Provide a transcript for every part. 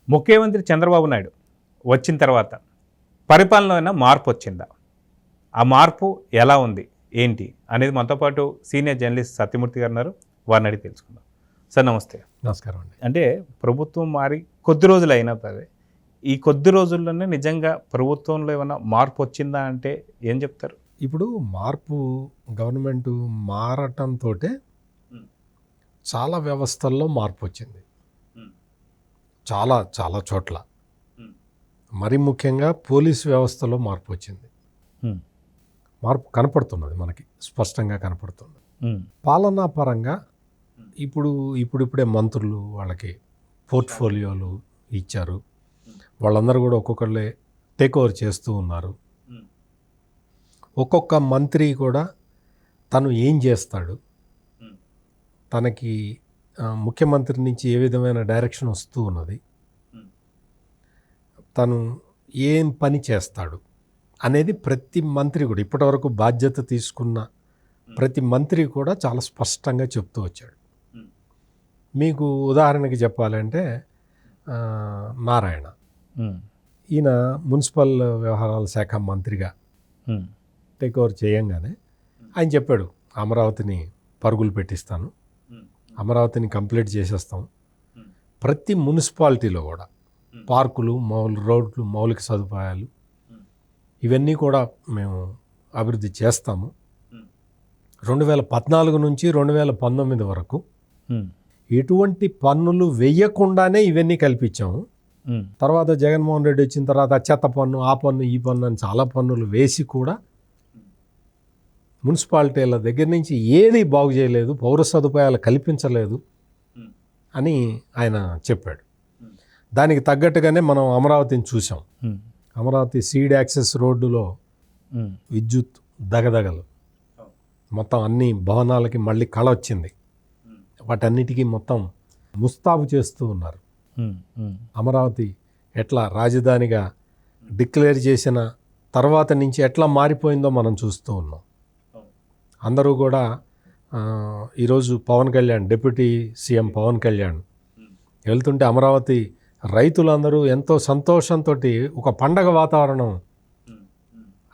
ముఖ్యమంత్రి చంద్రబాబు నాయుడు వచ్చిన తర్వాత పరిపాలనలో అయినా మార్పు వచ్చిందా? ఆ మార్పు ఎలా ఉంది ఏంటి అనేది మనతో పాటు సీనియర్ జర్నలిస్ట్ సత్యమూర్తి గారు ఉన్నారు. వారిని అడిగి తెలుసుకుందాం. సార్ నమస్తే. నమస్కారం అండి. అంటే ప్రభుత్వం మారి కొద్ది రోజులు అయినా సరే ఈ కొద్ది రోజుల్లోనే నిజంగా ప్రభుత్వంలో ఏమైనా మార్పు వచ్చిందా అంటే ఏం చెప్తారు? ఇప్పుడు మార్పు గవర్నమెంట్ మారటంతో చాలా వ్యవస్థల్లో మార్పు వచ్చింది. చాలా చాలా చోట్ల, మరి ముఖ్యంగా పోలీస్ వ్యవస్థలో మార్పు వచ్చింది. మార్పు కనపడుతున్నది, మనకి స్పష్టంగా కనపడుతుంది. పాలనా పరంగా ఇప్పుడిప్పుడే మంత్రులు వాళ్ళకి పోర్ట్ఫోలియోలు ఇచ్చారు. వాళ్ళందరూ కూడా ఒక్కొక్కళ్ళే టేక్ ఓవర్ చేస్తూ ఉన్నారు. ఒక్కొక్క మంత్రి కూడా తను ఏం చేస్తాడు, తనకి ముఖ్యమంత్రి నుంచి ఏ విధమైన డైరెక్షన్ వస్తూ ఉన్నది, తను ఏం పని చేస్తాడు అనేది ప్రతి మంత్రి కూడా, ఇప్పటివరకు బాధ్యత తీసుకున్న ప్రతి మంత్రి కూడా చాలా స్పష్టంగా చెప్తూ వచ్చాడు. మీకు ఉదాహరణకి చెప్పాలంటే నారాయణ, ఈయన మున్సిపల్ వ్యవహారాల శాఖ మంత్రిగా టేక్ ఓవర్ చేయంగానే ఆయన చెప్పాడు, అమరావతిని పరుగులు పెట్టిస్తాను, అమరావతిని కంప్లీట్ చేసేస్తాం, ప్రతి మున్సిపాలిటీలో కూడా పార్కులు, రోడ్లు, మౌలిక సదుపాయాలు ఇవన్నీ కూడా మేము అభివృద్ధి చేస్తాము. 2014 నుంచి 2019 వరకు ఎటువంటి పన్నులు వేయకుండానే ఇవన్నీ కల్పించాము. తర్వాత జగన్మోహన్ రెడ్డి వచ్చిన తర్వాత చెత్త పన్ను, ఆ పన్ను, ఈ పన్ను అని చాలా పన్నులు వేసి కూడా మున్సిపాలిటీల దగ్గర నుంచి ఏది బాగు చేయలేదు, పౌర సదుపాయాలు కల్పించలేదు అని ఆయన చెప్పాడు. దానికి తగ్గట్టుగానే మనం అమరావతిని చూసాం. అమరావతి సీడ్ యాక్సెస్ రోడ్డులో విద్యుత్ దగదగలు, మొత్తం అన్ని భవనాలకి మళ్ళీ కళ వచ్చింది. వాటన్నిటికీ మొత్తం ముస్తాబు చేస్తూ ఉన్నారు. అమరావతి ఎట్లా రాజధానిగా డిక్లేర్ చేసిన తర్వాత నుంచి ఎట్లా మారిపోయిందో మనం చూస్తూ ఉన్నాం. అందరూ కూడా ఈరోజు పవన్ కళ్యాణ్, డిప్యూటీ సీఎం పవన్ కళ్యాణ్ వెళ్తుంటే అమరావతి రైతులందరూ ఎంతో సంతోషంతో ఒక పండగ వాతావరణం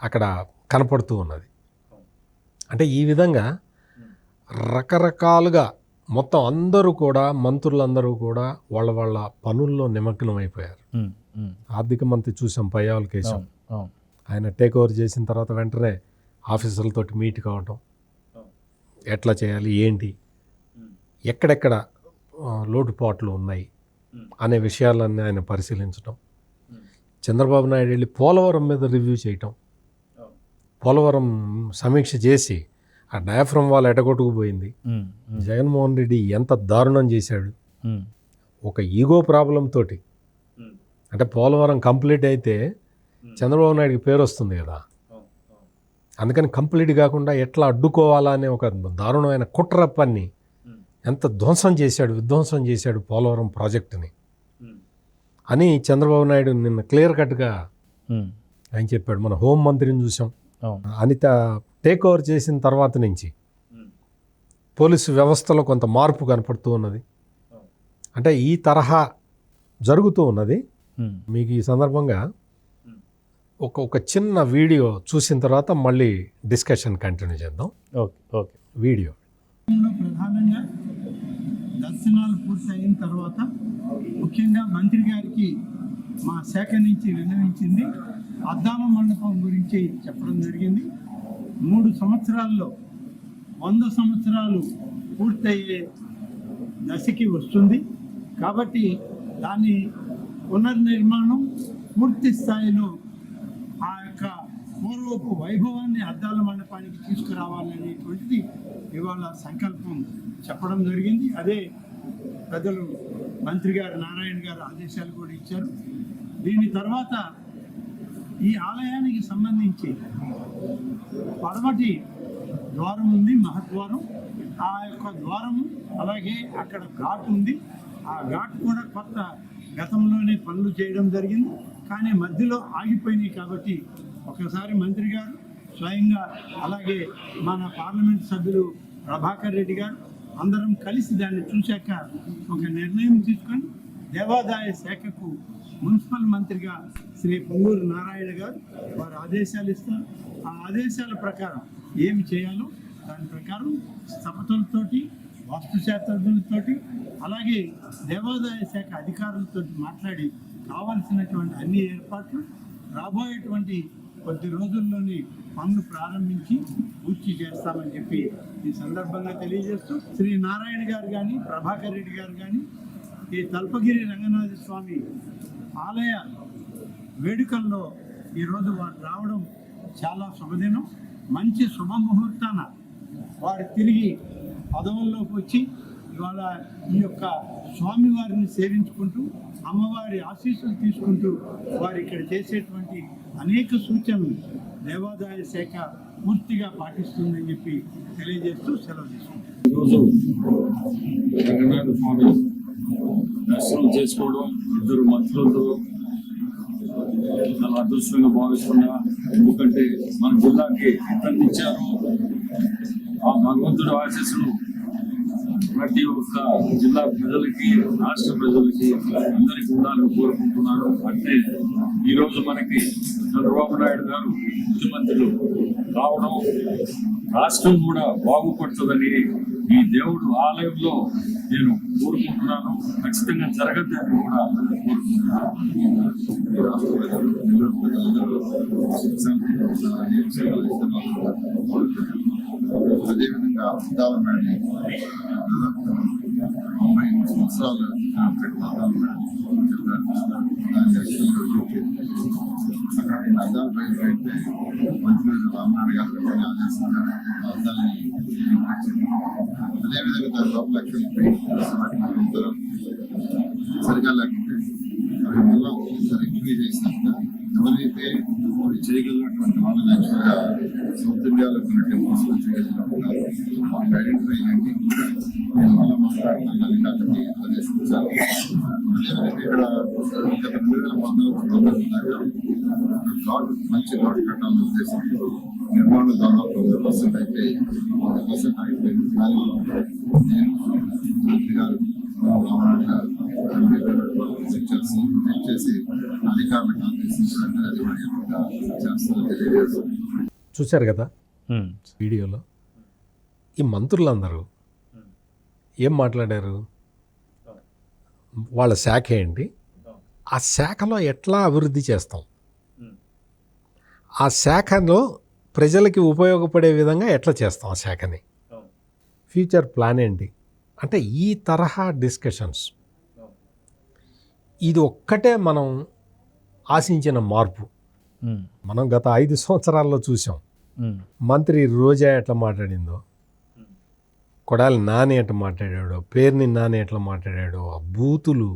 అక్కడ కనపడుతూ ఉన్నది. అంటే ఈ విధంగా రకరకాలుగా మొత్తం అందరూ కూడా, మంత్రులందరూ కూడా వాళ్ళ పనుల్లో నిమగ్నం అయిపోయారు. ఆర్థిక మంత్రి చూసాం, పయ్యావుల కేశవ్, ఆయన టేక్ ఓవర్ చేసిన తర్వాత వెంటనే ఆఫీసర్లతోటి మీట్ కావటం, ఎట్లా చేయాలి, ఏంటి, ఎక్కడెక్కడ లోటుపాట్లు ఉన్నాయి అనే విషయాలన్నీ ఆయన పరిశీలించడం. చంద్రబాబు నాయుడు వెళ్ళి పోలవరం మీద రివ్యూ చేయటం, పోలవరం సమీక్ష చేసి ఆ డయాఫ్రమ్ వాల్ ఎటగొట్టుకుపోయింది. జగన్మోహన్ రెడ్డి ఎంత దారుణం చేశాడు. ఒక ఈగో ప్రాబ్లం తోటి, అంటే పోలవరం కంప్లీట్ అయితే చంద్రబాబు నాయుడికి పేరు వస్తుంది కదా, అందుకని కంప్లీట్ కాకుండా ఎట్లా అడ్డుకోవాలా అనే ఒక దారుణమైన కుట్ర పన్ని ఎంత విధ్వంసం చేశాడు పోలవరం ప్రాజెక్టుని అని చంద్రబాబు నాయుడు నిన్న క్లియర్ కట్గా ఆయన చెప్పాడు. మన హోంమంత్రిని చూసాం, అనిత టేక్ ఓవర్ చేసిన తర్వాత నుంచి పోలీసు వ్యవస్థలో కొంత మార్పు కనపడుతూ ఉన్నది. అంటే ఈ తరహా జరుగుతూ ఉన్నది. మీకు ఈ సందర్భంగా ఒక చిన్న వీడియో చూసిన తర్వాత మళ్ళీ డిస్కషన్ కంటిన్యూ చేద్దాం. ఓకే. వీడియో ప్రధానంగా దర్శనాలు పూర్తయిన తర్వాత ముఖ్యంగా మంత్రి గారికి మా శాఖ నుంచి విన్నవించింది, అద్దాల మండపం గురించి చెప్పడం జరిగింది. 3 సంవత్సరాల్లో 100 సంవత్సరాలు పూర్తయ్యే దశకి వస్తుంది కాబట్టి దాన్ని పునర్నిర్మాణం పూర్తి స్థాయిలో ఆ యొక్క పూర్వపు వైభవాన్ని అద్దాల మండపానికి తీసుకురావాలనేటువంటిది ఇవాళ సంకల్పం చెప్పడం జరిగింది. అదే ప్రజలు మంత్రి గారు నారాయణ గారు ఆదేశాలు కూడా ఇచ్చారు. దీని తర్వాత ఈ ఆలయానికి సంబంధించి పడమటి ద్వారం ఉంది, మహద్వారం. ఆ యొక్క ద్వారము అలాగే అక్కడ ఘాట్ ఉంది. ఆ ఘాట్ కూడా కొత్త గతంలోనే పనులు చేయడం జరిగింది, కానీ మధ్యలో ఆగిపోయినాయి. కాబట్టి ఒకసారి మంత్రి గారు స్వయంగా, అలాగే మన పార్లమెంట్ సభ్యులు ప్రభాకర్ రెడ్డి గారు అందరం కలిసి దాన్ని చూశాక ఒక నిర్ణయం తీసుకొని దేవాదాయ శాఖకు మున్సిపల్ మంత్రిగా శ్రీ పొంగూరు నారాయణ గారు వారు ఆదేశాలు ఇస్తారు. ఆ ఆదేశాల ప్రకారం ఏమి చేయాలో దాని ప్రకారం స్థపతులతోటి, వాస్తుశాస్త్రజ్ఞులతోటి, అలాగే దేవాదాయ శాఖ అధికారులతో మాట్లాడి కావలసినటువంటి అన్ని ఏర్పాట్లు రాబోయేటువంటి కొద్ది రోజుల్లోనే పనులు ప్రారంభించి పూర్తి చేస్తామని చెప్పి ఈ సందర్భంగా తెలియజేస్తూ శ్రీ నారాయణ గారు కానీ, ప్రభాకర్ రెడ్డి గారు కానీ ఈ తల్పగిరి రంగనాథ స్వామి ఆలయ వేడుకల్లో ఈరోజు వారు రావడం చాలా శుభదినం. మంచి శుభముహూర్తాన వారు తిరిగి పదవుల్లోకి వచ్చి ఇవాళ ఈ యొక్క స్వామివారిని సేవించుకుంటూ అమ్మవారి ఆశీస్సులు తీసుకుంటూ వారు ఇక్కడ చేసేటువంటి అనేక సూచనలు దేవాదాయ శాఖ పూర్తిగా పాటిస్తుందని చెప్పి తెలియజేస్తూ సెలవు తీసుకుంటాం. ఈరోజు రంగనాథ స్వామి దర్శనం చేసుకోవడం ఇద్దరు మంత్రులతో చాలా అదృష్టంగా భావిస్తున్నా. ఎందుకంటే మన జిల్లాకి ఎంత ఇచ్చారో ఆ భగవంతుడి ఆశీస్సులు ప్రతి ఒక్క జిల్లా ప్రజలకి, రాష్ట్ర ప్రజలకి అందరికీ ఉండాలని కోరుకుంటున్నాను. అంటే ఈరోజు మనకి చంద్రబాబు నాయుడు గారు ముఖ్యమంత్రులు రావడం రాష్ట్రం కూడా బాగుపడుతుందని ఈ దేవుడు ఆలయంలో నేను కోరుకుంటున్నాను. ఖచ్చితంగా జరగద్దని కూడా అదేవిధంగా అద్దాలమేడని 90 సంవత్సరాలు అక్కడ అద్దాల పైన అయితే మంత్రి రామనాయుడు గారు పెట్టిన ఆదేశంగా అద్దాలని అదేవిధంగా దాని లోపల లక్ష్మీ సరిగా లేకుంటే అవి మళ్ళా రెక్టిఫై చేసినాక ఎవరైతే చేయగలిగినటువంటి వాళ్ళని యాక్చువల్గా సౌత్ ఇండియాలో కొన్ని టెంపుల్స్ చేయగలిగినట్టున్నారు వాళ్ళని ఐడెంటిఫై చేయండి. నేను మళ్ళీ మాట్లాడుతున్నాను అధికారులకి ఆదేశించాలి. అదేవిధంగా ఇక్కడ గత 2014 దాకా మంచి ఘాట్ కట్టాలనే ఉద్దేశంతో నిర్మాణం దాదాపు 100% అయిపోయి 100% అయిపోయింది. కానీ నేను మంత్రి గారు రామనాయుడు గారు చెక్ చేసి అధికారులకు ఆదేశించాలని అది కూడా చేస్తారని తెలియజేస్తుంది. చూశారు కదా వీడియోలో ఈ మంత్రులందరూ ఏం మాట్లాడారు, వాళ్ళ శాఖ ఏంటి, ఆ శాఖలో ఎట్లా అభివృద్ధి చేస్తాం, ఆ శాఖలో ప్రజలకి ఉపయోగపడే విధంగా ఎట్లా చేస్తాం, ఆ శాఖని ఫ్యూచర్ ప్లాన్ ఏంటి అంటే ఈ తరహా డిస్కషన్స్. ఇది ఒక్కటే మనం ఆశించిన మార్పు. మనం గత 5 సంవత్సరాల్లో చూసాం. మంత్రి రోజా ఎట్లా మాట్లాడిందో, కొడాలి నాని ఎట్లా మాట్లాడాడో, పేర్ని నాని ఎట్లా మాట్లాడాడో, ఆ బూతులు.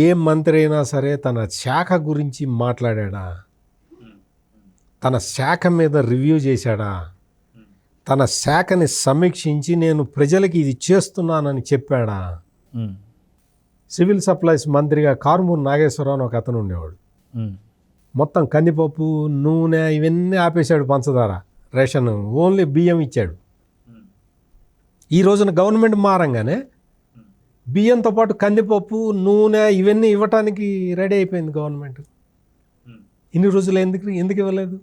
ఏ మంత్రి అయినా సరే తన శాఖ గురించి మాట్లాడా, తన శాఖ మీద రివ్యూ చేశాడా, తన శాఖని సమీక్షించి నేను ప్రజలకి ఇది చేస్తున్నానని చెప్పాడా. సివిల్ సప్లైస్ మంత్రిగా కారుమూరి నాగేశ్వరరావు అని ఒక అతను ఉండేవాడు. మొత్తం కందిపప్పు, నూనె ఇవన్నీ ఆపేశాడు, పంచదార, రేషన్, ఓన్లీ బియ్యం ఇచ్చాడు. ఈ రోజున గవర్నమెంట్ మారంగానే బియ్యంతో పాటు కందిపప్పు, నూనె ఇవన్నీ ఇవ్వటానికి రెడీ అయిపోయింది గవర్నమెంట్. ఇన్ని రోజులు ఎందుకు ఇవ్వలేదు?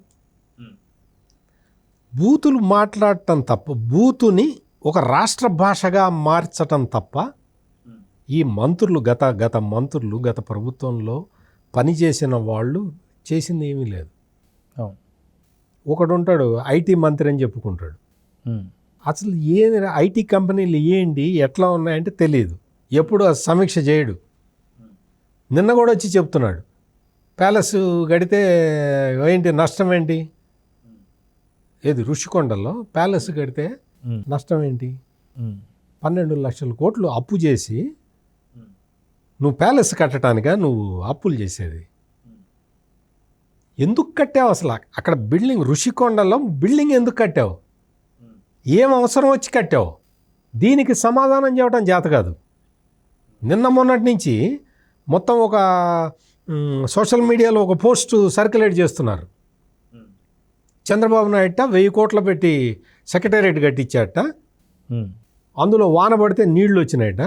బూతులు మాట్లాడటం తప్ప, బూతుని ఒక రాష్ట్ర భాషగా మార్చటం తప్ప ఈ మంత్రులు గత ప్రభుత్వంలో పనిచేసిన వాళ్ళు చేసింది ఏమీ లేదు. ఒకడు ఉంటాడు ఐటీ మంత్రి అని చెప్పుకుంటాడు. అసలు ఐటీ కంపెనీలు ఏంటి, ఎట్లా ఉన్నాయంటే తెలియదు. ఎప్పుడు సమీక్ష చేయడు. నిన్న కూడా వచ్చి చెప్తున్నాడు ప్యాలెస్ కడితే ఏంటి నష్టం ఏంటి, ఏది ఋషికొండలో ప్యాలెస్ కడితే నష్టం ఏంటి, 12 లక్షల కోట్లు అప్పు చేసి నువ్వు ప్యాలెస్ కట్టడానికా నువ్వు అప్పులు చేసేది? ఎందుకు కట్టావు అసలు? అక్కడ బిల్డింగ్, ఋషికొండలో బిల్డింగ్ ఎందుకు కట్టావు? ఏం అవసరం వచ్చి కట్టావు? దీనికి సమాధానం చెప్పడం చేత కాదు. నిన్న మొన్నటి నుంచి మొత్తం ఒక సోషల్ మీడియాలో ఒక పోస్ట్ సర్క్యులేట్ చేస్తున్నారు. చంద్రబాబు నాయుడు 1000 కోట్లు పెట్టి సెక్రటేరియట్ కట్టించాట, అందులో వాన పడితే నీళ్లు వచ్చినాయట.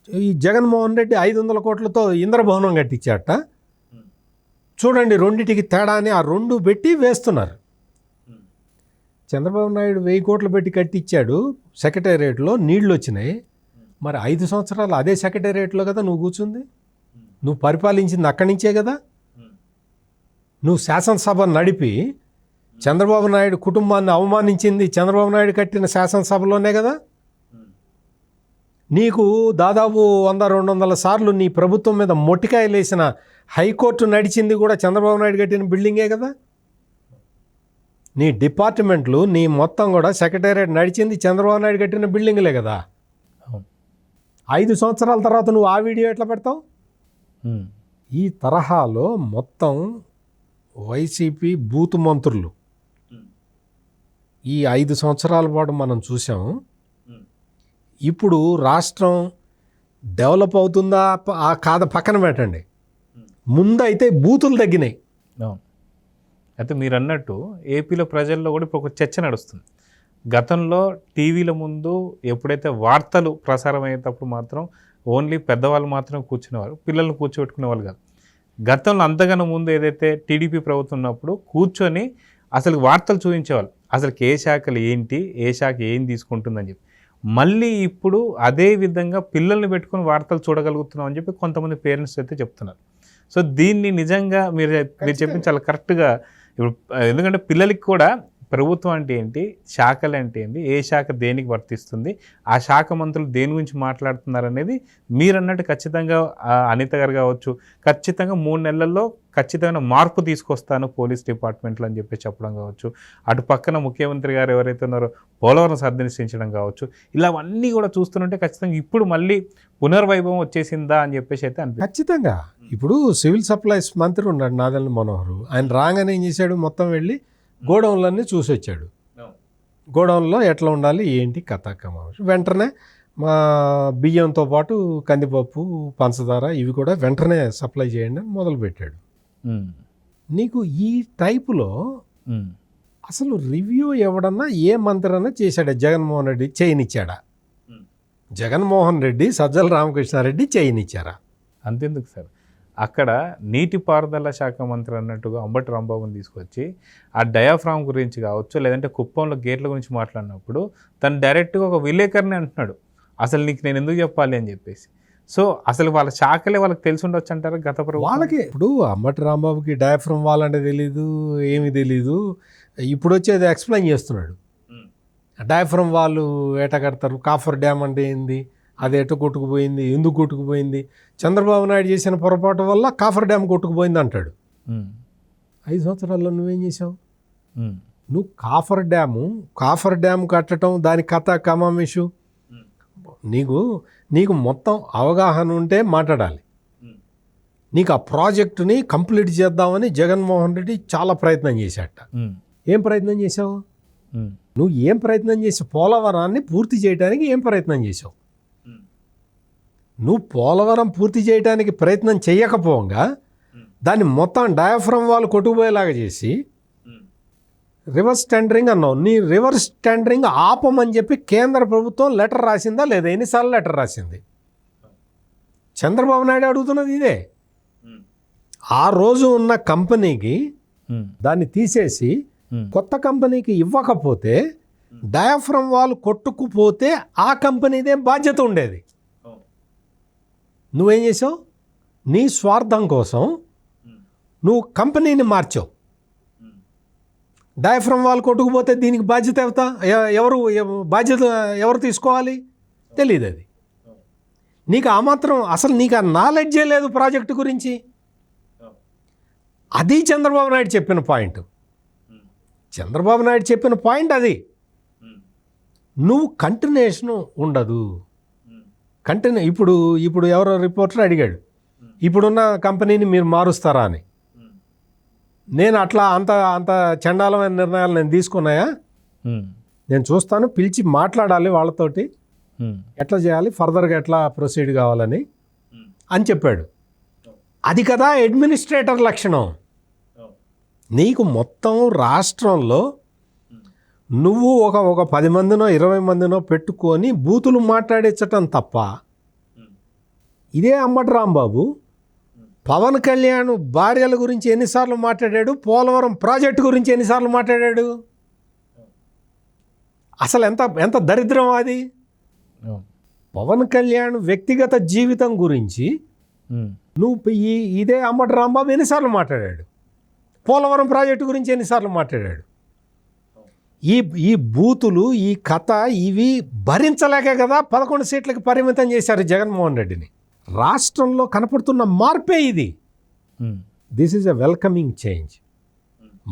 ఈ జగన్మోహన్ రెడ్డి 500 కోట్లతో ఇంద్రభవనం కట్టించాట. చూడండి రెండిటికి తేడా అని ఆ 2 పెట్టి వేస్తున్నారు. చంద్రబాబు నాయుడు 1000 కోట్లు పెట్టి కట్టించాడు, సెక్రటేరియట్లో నీళ్లు వచ్చినాయి. మరి 5 సంవత్సరాలు అదే సెక్రటేరియట్లో కదా నువ్వు కూర్చుంది, నువ్వు పరిపాలించింది అక్కడి నుంచే కదా. నువ్వు శాసనసభ నడిపి చంద్రబాబు నాయుడు కుటుంబాన్ని అవమానించింది చంద్రబాబు నాయుడు కట్టిన శాసనసభలోనే కదా. నీకు దాదాపు 100-200 సార్లు నీ ప్రభుత్వం మీద మొట్టికాయలు వేసిన హైకోర్టు నడిచింది కూడా చంద్రబాబు నాయుడు కట్టిన బిల్డింగే కదా. నీ డిపార్ట్మెంట్లు నీ మొత్తం కూడా సెక్రటేరియట్ నడిచింది చంద్రబాబు నాయుడు కట్టిన బిల్డింగ్లే కదా. 5 సంవత్సరాల తర్వాత నువ్వు ఆ వీడియో ఎట్లా పెడతావు? ఈ తరహాలో మొత్తం వైసీపీ బూతు మంత్రులు ఈ 5 సంవత్సరాల పాటు మనం చూసాం. ఇప్పుడు రాష్ట్రం డెవలప్ అవుతుందా కాదా పక్కన పెట్టండి, ముందైతే బూతులు తగ్గినాయి. అయితే మీరు అన్నట్టు ఏపీలో ప్రజల్లో కూడా ఇప్పుడు ఒక చర్చ నడుస్తుంది. గతంలో టీవీల ముందు ఎప్పుడైతే వార్తలు ప్రసారం అయ్యేటప్పుడు మాత్రం ఓన్లీ పెద్దవాళ్ళు మాత్రం కూర్చునేవారు, పిల్లల్ని కూర్చోబెట్టుకునేవాళ్ళు కాదు. గతంలో అంతకన్నా ముందు ఏదైతే టీడీపీ ప్రభుత్వం ఉన్నప్పుడు కూర్చొని అసలు వార్తలు చూపించేవాళ్ళు, అసలు ఏ శాఖలు ఏంటి, ఏ శాఖ ఏం తీసుకుంటుందని చెప్పి. మళ్ళీ ఇప్పుడు అదే విధంగా పిల్లల్ని పెట్టుకొని వార్తలు చూడగలుగుతున్నాం అని చెప్పి కొంతమంది పేరెంట్స్ అయితే చెప్తున్నారు. సో దీన్ని నిజంగా మీరు చెప్పింది చాలా కరెక్ట్గా. ఇప్పుడు ఎందుకంటే పిల్లలకి కూడా ప్రభుత్వం అంటే ఏంటి, శాఖలు అంటే ఏంటి, ఏ శాఖ దేనికి వర్తిస్తుంది, ఆ శాఖ మంత్రులు దేని గురించి మాట్లాడుతున్నారు అనేది మీరు అన్నట్టు ఖచ్చితంగా అనిత గారు కావచ్చు, ఖచ్చితంగా 3 నెలల్లో ఖచ్చితమైన మార్పు తీసుకొస్తాను పోలీస్ డిపార్ట్మెంట్లో అని చెప్పి చెప్పడం కావచ్చు, అటు పక్కన ముఖ్యమంత్రి గారు ఎవరైతే ఉన్నారో పోలవరం సందర్శించడం కావచ్చు, ఇలావన్నీ కూడా చూస్తుంటే ఖచ్చితంగా ఇప్పుడు మళ్ళీ పునర్వైభవం వచ్చేసిందా అని చెప్పేసి అయితే అనిపిస్తుంది. ఖచ్చితంగా. ఇప్పుడు సివిల్ సప్లైస్ మంత్రి ఉన్నాడు నాదెళ్ల మనోహర్, ఆయన రాగానే ఏం చేశాడు, మొత్తం వెళ్ళి గోడౌన్లన్నీ చూసి వచ్చాడు. గోడౌన్లో ఎట్లా ఉండాలి ఏంటి కథ కమాంశం. వెంటనే మా బియ్యంతో పాటు కందిపప్పు, పంచదార ఇవి కూడా వెంటనే సప్లై చేయండి అని మొదలుపెట్టాడు. నీకు ఈ టైపులో అసలు రివ్యూ ఎవడన్నా ఏ మంత్రి అన్నా చేశాడా? జగన్మోహన్ రెడ్డి చేయనిచ్చాడా? జగన్మోహన్ రెడ్డి, సజ్జల రామకృష్ణారెడ్డి చేయనిచ్చారా? అంతెందుకు సార్, అక్కడ నీటిపారుదల శాఖ మంత్రి అన్నట్టుగా అంబటి రాంబాబుని తీసుకొచ్చి ఆ డయాఫ్రామ్ గురించి కావచ్చు, లేదంటే కుప్పంలో గేట్ల గురించి మాట్లాడినప్పుడు తను డైరెక్ట్గా ఒక విలేకరిని అంటున్నాడు, అసలు నీకు నేను ఎందుకు చెప్పాలి అని చెప్పేసి. సో అసలు వాళ్ళ శాఖలే వాళ్ళకి తెలిసి ఉండొచ్చు అంటారు గత ప్రభుత్వం వాళ్ళకి. ఇప్పుడు అంబటి రాంబాబుకి డయాఫ్రామ్ వాల్ అంటే తెలీదు, ఏమీ తెలీదు. ఇప్పుడు వచ్చేది ఎక్స్ప్లెయిన్ చేస్తున్నాడు. డయాఫ్రామ్ వాళ్ళు ఏట కడతారు, కాఫర్ డ్యామ్ అంటే ఏంది, అది ఎటు కొట్టుకుపోయింది, ఎందుకు కొట్టుకుపోయింది, చంద్రబాబు నాయుడు చేసిన పొరపాటు వల్ల కాఫర్ డ్యామ్ కొట్టుకుపోయింది అంటాడు. 5 సంవత్సరాల్లో నువ్వేం చేసావు? నువ్వు కాఫర్ డ్యాము కట్టడం, దాని కథ కమామిషు నీకు మొత్తం అవగాహన ఉంటే మాట్లాడాలి. నీకు ఆ ప్రాజెక్టుని కంప్లీట్ చేద్దామని జగన్మోహన్ రెడ్డి చాలా ప్రయత్నం చేశాట. ఏం ప్రయత్నం చేసావు నువ్వు? ఏం ప్రయత్నం చేసావు? పోలవరాన్ని పూర్తి చేయడానికి ఏం ప్రయత్నం చేసావు? నువ్వు పోలవరం పూర్తి చేయడానికి ప్రయత్నం చేయకపోగా దాన్ని మొత్తం డయాఫ్రమ్ వాళ్ళు కొట్టుకుపోయేలాగా చేసి రివర్స్ టెండరింగ్ అన్నావు. నీ రివర్స్ టెండరింగ్ ఆపమని చెప్పి కేంద్ర ప్రభుత్వం లెటర్ రాసిందా లేదా? ఎన్నిసార్లు లెటర్ రాసింది? చంద్రబాబు నాయుడు అడుగుతున్నది ఇదే. ఆ రోజు ఉన్న కంపెనీకి దాన్ని తీసేసి కొత్త కంపెనీకి ఇవ్వకపోతే డయాఫ్రమ్ వాళ్ళు కొట్టుకుపోతే ఆ కంపెనీదే బాధ్యత ఉండేది. నువ్వేం చేసావు? నీ స్వార్థం కోసం నువ్వు కంపెనీని మార్చావు. డయాఫ్రమ్ వాళ్ళు కొట్టుకుపోతే దీనికి బాధ్యత ఎవరు తీసుకోవాలి? తెలియదు. అది నీకు ఆ మాత్రం అసలు నీకు ఆ నాలెడ్జే లేదు ప్రాజెక్టు గురించి. అది చంద్రబాబు నాయుడు చెప్పిన పాయింట్. చంద్రబాబు నాయుడు చెప్పిన పాయింట్ అది. నువ్వు కంటిన్యూషన్ ఉండదు. ఇప్పుడు ఎవరో రిపోర్టర్ అడిగాడు, ఇప్పుడున్న కంపెనీని మీరు మారుస్తారా అని. నేను అట్లా అంత చండాలమైన నిర్ణయాలు నేను తీసుకున్నాయా? నేను చూస్తాను, పిలిచి మాట్లాడాలి వాళ్ళతోటి, ఎట్లా చేయాలి, ఫర్దర్గా ఎట్లా ప్రొసీడ్ కావాలని అని చెప్పాడు. అది కదా అడ్మినిస్ట్రేటర్ లక్షణం. నీకు మొత్తం రాష్ట్రంలో నువ్వు ఒక 10 మందినో 20 మందినో పెట్టుకొని బూతులు మాట్లాడించటం తప్ప ఇదే అంబటి రాంబాబు పవన్ కళ్యాణ్ భార్యల గురించి ఎన్నిసార్లు మాట్లాడాడు, పోలవరం ప్రాజెక్టు గురించి ఎన్నిసార్లు మాట్లాడాడు. అసలు ఎంత దరిద్రం అది. పవన్ కళ్యాణ్ వ్యక్తిగత జీవితం గురించి నువ్వు ఇదే అంబటి రాంబాబు ఎన్నిసార్లు మాట్లాడాడు, పోలవరం ప్రాజెక్టు గురించి ఎన్నిసార్లు మాట్లాడాడు. ఈ బూతులు, ఈ కథ, ఇవి భరించలేకే కదా 11 సీట్లకు పరిమితం చేశారు జగన్మోహన్ రెడ్డిని. రాష్ట్రంలో కనపడుతున్న మార్పే ఇది. This is a welcoming change.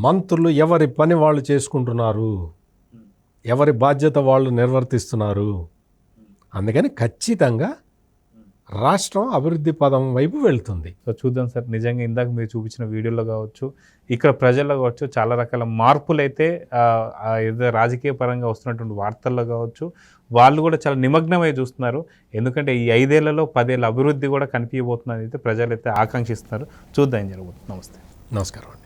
మంత్రులు ఎవరి పని వాళ్ళు చేసుకుంటున్నారు, ఎవరి బాధ్యత వాళ్ళు నిర్వర్తిస్తున్నారు. అందుకని ఖచ్చితంగా రాష్ట్రం అభివృద్ధి పదం వైపు వెళ్తుంది. సో చూద్దాం సార్, నిజంగా ఇందాక మీరు చూపించిన వీడియోలో కావచ్చు, ఇక్కడ ప్రజల్లో కావచ్చు, చాలా రకాల మార్పులు అయితే ఏదో రాజకీయ పరంగా వస్తున్నటువంటి వార్తల్లో కావచ్చు, వాళ్ళు కూడా చాలా నిమగ్నమై చూస్తున్నారు. ఎందుకంటే ఈ 5 ఏళ్లలో 10 ఏళ్ళ అభివృద్ధి కూడా కనిపించబోతుందని అయితే ప్రజలు అయితే ఆకాంక్షిస్తున్నారు. చూద్దాం ఏం జరగబోతుంది. నమస్తే. నమస్కారం అండి.